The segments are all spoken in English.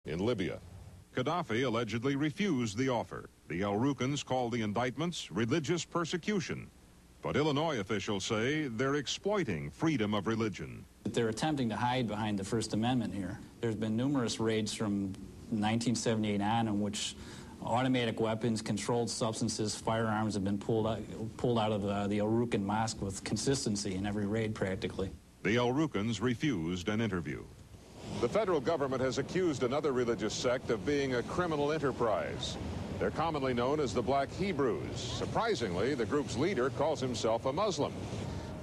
In Libya, Gaddafi allegedly refused the offer. The El Rukns call the indictments religious persecution. But Illinois officials say they're exploiting freedom of religion. They're attempting to hide behind the First Amendment here. There's been numerous raids from 1978 on in which automatic weapons, controlled substances, firearms have been pulled out of the El Rukn Mosque with consistency in every raid practically. The El Rukns refused an interview. The federal government has accused another religious sect of being a criminal enterprise. They're commonly known as the Black Hebrews. Surprisingly, the group's leader calls himself a Muslim.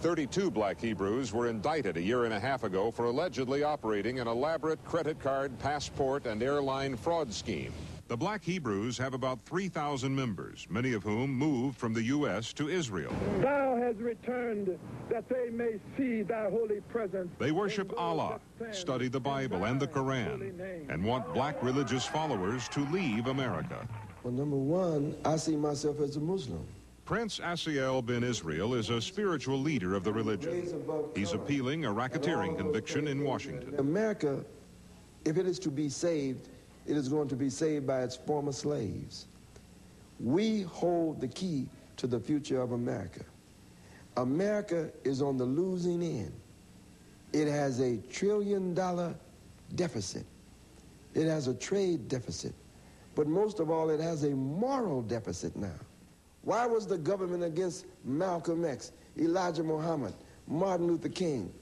32 Black Hebrews were indicted a year and a half ago for allegedly operating an elaborate credit card, passport, and airline fraud scheme. The Black Hebrews have about 3,000 members, many of whom moved from the U.S. to Israel. Thou hast returned that they may see thy holy presence. They worship Allah, study the Bible and the Quran, and want black religious followers to leave America. Well, number one, I see myself as a Muslim. Prince Asiel bin Israel is a spiritual leader of the religion. He's appealing a racketeering conviction in Washington. America, if it is to be saved, it is going to be saved by its former slaves. We hold the key to the future of America. America is on the losing end. It has a $1 trillion deficit. It has a trade deficit. But most of all, it has a moral deficit now. Why was the government against Malcolm X, Elijah Muhammad, Martin Luther King?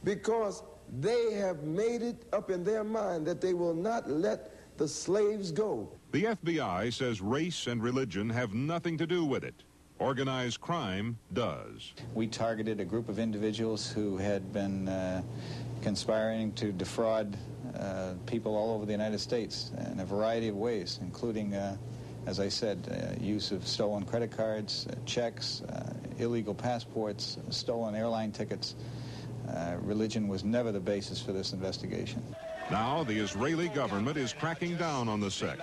Because they have made it up in their mind that they will not let the slaves go. The FBI says race and religion have nothing to do with it. Organized crime does. We targeted a group of individuals who had been conspiring to defraud people all over the United States in a variety of ways, including, as I said, use of stolen credit cards, checks, illegal passports, stolen airline tickets. Religion was never the basis for this investigation. Now the Israeli government is cracking down on the sect.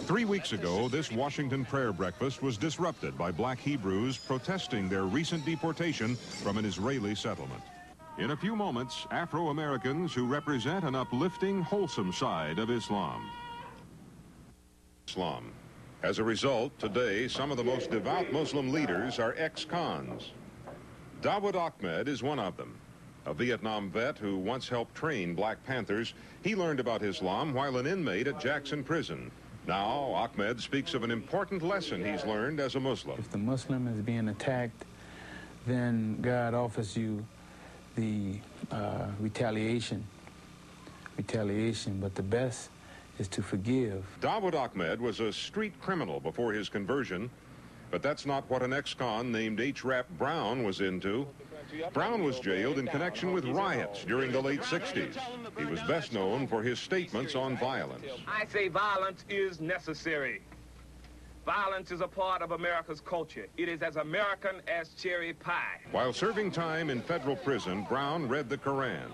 3 weeks ago, this Washington prayer breakfast was disrupted by Black Hebrews protesting their recent deportation from an Israeli settlement. In a few moments, Afro-Americans who represent an uplifting, wholesome side of Islam. As a result, today, some of the most devout Muslim leaders are ex-cons. Dawood Ahmed is one of them. A Vietnam vet who once helped train Black Panthers, he learned about Islam while an inmate at Jackson Prison. Now, Ahmed speaks of an important lesson he's learned as a Muslim. If the Muslim is being attacked, then God offers you the retaliation, but the best is to forgive. Dawood Ahmed was a street criminal before his conversion, but that's not what an ex-con named H. Rap Brown was into. Brown was jailed in connection with riots during the late 60s. He was best known for his statements on violence. I say violence is necessary. Violence is a part of America's culture. It is as American as cherry pie. While serving time in federal prison, Brown read the Quran.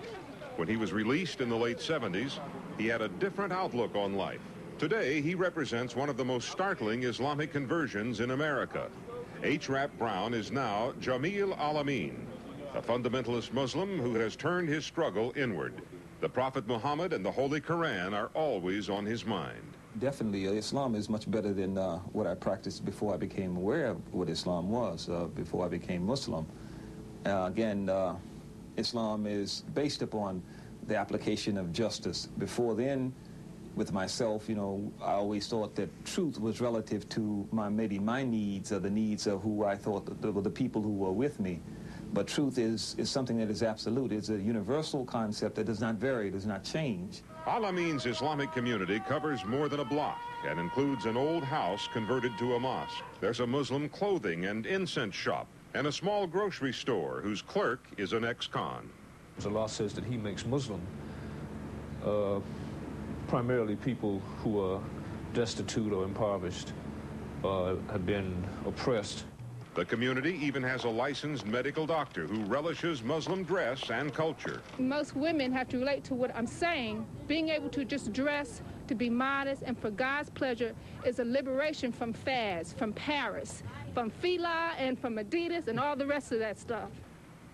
When he was released in the late 70s, he had a different outlook on life. Today, he represents one of the most startling Islamic conversions in America. H. Rap Brown is now Jamil Al-Amin, a fundamentalist Muslim who has turned his struggle inward. The Prophet Muhammad and the Holy Quran are always on his mind. Definitely, Islam is much better than what I practiced before I became aware of what Islam was, before I became Muslim. Again, Islam is based upon the application of justice. Before then, with myself, I always thought that truth was relative to maybe my needs or the needs of who I thought were the people who were with me. But truth is something that is absolute. It's a universal concept that does not vary, does not change. Al-Amin's Islamic community covers more than a block and includes an old house converted to a mosque. There's a Muslim clothing and incense shop and a small grocery store whose clerk is an ex-con. The law says that he makes Muslim primarily people who are destitute or impoverished, have been oppressed. The community even has a licensed medical doctor who relishes Muslim dress and culture. Most women have to relate to what I'm saying. Being able to just dress, to be modest, and for God's pleasure is a liberation from fads, from Paris, from Fila, and from Adidas, and all the rest of that stuff.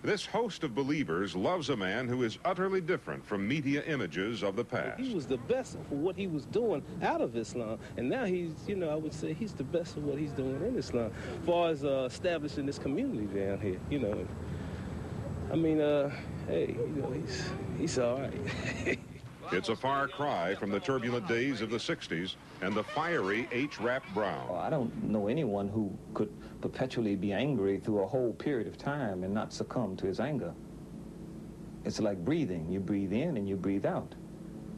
This host of believers loves a man who is utterly different from media images of the past. He was the best for what he was doing out of Islam, and now he's, you know, I would say he's the best of what he's doing in Islam, as far as establishing this community down here, you know. I mean, hey, you know, he's all right. It's a far cry from the turbulent days of the 60s and the fiery H. Rap Brown. I don't know anyone who could perpetually be angry through a whole period of time and not succumb to his anger. It's like breathing. You breathe in and you breathe out.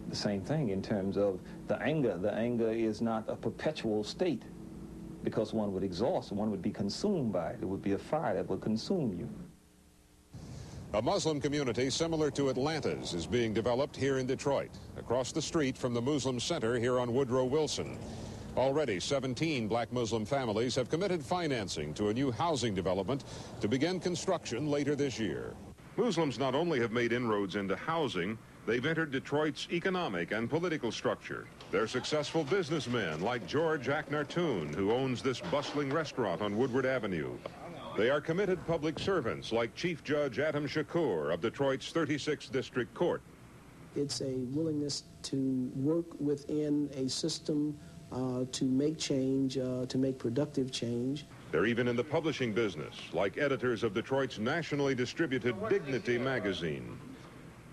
The same thing in terms of the anger. The anger is not a perpetual state because one would exhaust, one would be consumed by it. It would be a fire that would consume you. A Muslim community similar to Atlanta's is being developed here in Detroit, across the street from the Muslim Center here on Woodrow Wilson. Already, 17 black Muslim families have committed financing to a new housing development to begin construction later this year. Muslims not only have made inroads into housing, they've entered Detroit's economic and political structure. They're successful businessmen like George Aknartoon, who owns this bustling restaurant on Woodward Avenue. They are committed public servants like Chief Judge Adam Shakur of Detroit's 36th District Court. It's a willingness to work within a system to make change, to make productive change. They're even in the publishing business, like editors of Detroit's nationally distributed Dignity magazine.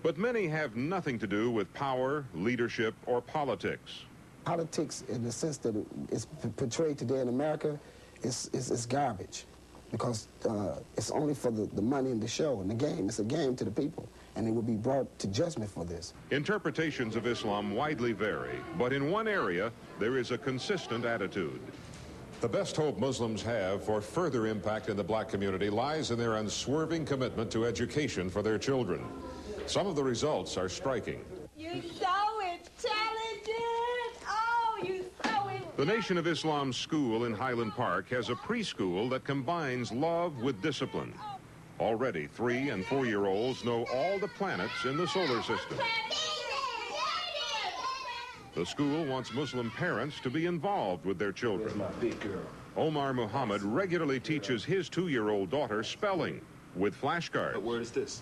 But many have nothing to do with power, leadership, or politics. Politics, in the sense that it's portrayed today in America, is garbage. Because it's only for the money in the show and the game. It's a game to the people, and it will be brought to judgment for this. Interpretations of Islam widely vary, but in one area, there is a consistent attitude. The best hope Muslims have for further impact in the black community lies in their unswerving commitment to education for their children. Some of the results are striking. You're so intelligent! Oh, you're so intelligent! The Nation of Islam School in Highland Park has a preschool that combines love with discipline. Already, 3- and 4-year-olds know all the planets in the solar system. The school wants Muslim parents to be involved with their children. Where's my big girl? Omar Muhammad regularly teaches his 2-year-old daughter spelling with flashcards. What word is this?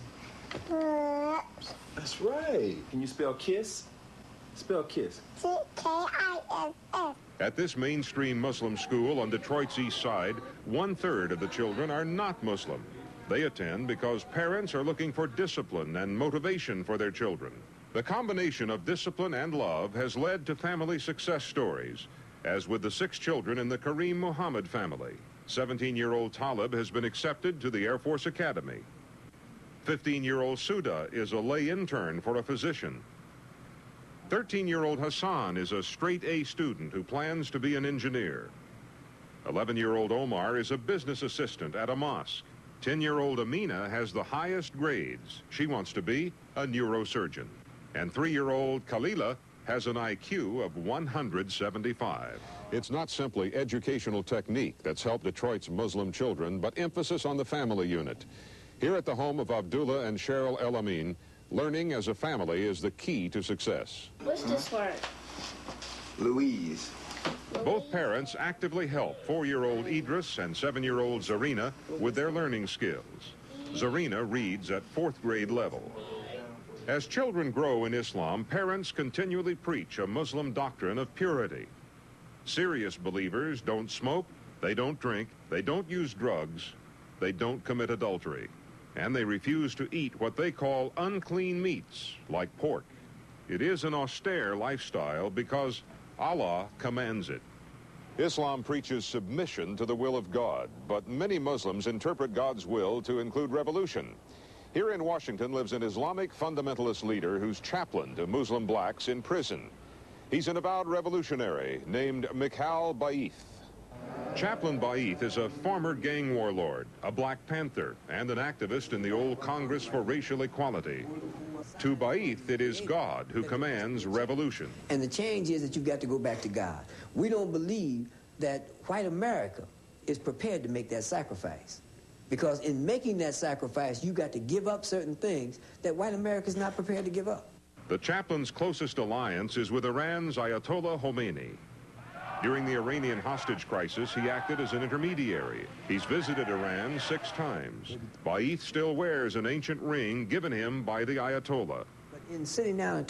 That's right. Can you spell kiss? Spell kiss. C-K-I-S-S. At this mainstream Muslim school on Detroit's east side, 1/3 of the children are not Muslim. They attend because parents are looking for discipline and motivation for their children. The combination of discipline and love has led to family success stories, as with the 6 children in the Kareem Muhammad family. 17-year-old Talib has been accepted to the Air Force Academy. 15-year-old Suda is a lay intern for a physician. 13-year-old Hassan is a straight-A student who plans to be an engineer. 11-year-old Omar is a business assistant at a mosque. 10-year-old Amina has the highest grades. She wants to be a neurosurgeon. And 3-year-old Khalila has an IQ of 175. It's not simply educational technique that's helped Detroit's Muslim children, but emphasis on the family unit. Here at the home of Abdullah and Cheryl El Amin, learning as a family is the key to success. What's this word? Louise. Both parents actively help 4-year-old Idris and 7-year-old Zarina with their learning skills. Zarina reads at 4th grade level. As children grow in Islam, parents continually preach a Muslim doctrine of purity. Serious believers don't smoke, they don't drink, they don't use drugs, they don't commit adultery. And they refuse to eat what they call unclean meats, like pork. It is an austere lifestyle because Allah commands it. Islam preaches submission to the will of God, but many Muslims interpret God's will to include revolution. Here in Washington lives an Islamic fundamentalist leader who's chaplain to Muslim blacks in prison. He's an avowed revolutionary named Mikhail Baith. Chaplain Baith is a former gang warlord, a Black Panther, and an activist in the old Congress for Racial Equality. To Baith, it is God who commands revolution. And the change is that you've got to go back to God. We don't believe that white America is prepared to make that sacrifice. Because in making that sacrifice, you got to give up certain things that white America is not prepared to give up. The chaplain's closest alliance is with Iran's Ayatollah Khomeini. During the Iranian hostage crisis, he acted as an intermediary. He's visited Iran 6 times. Ba'ith still wears an ancient ring given him by the Ayatollah. But in sitting down and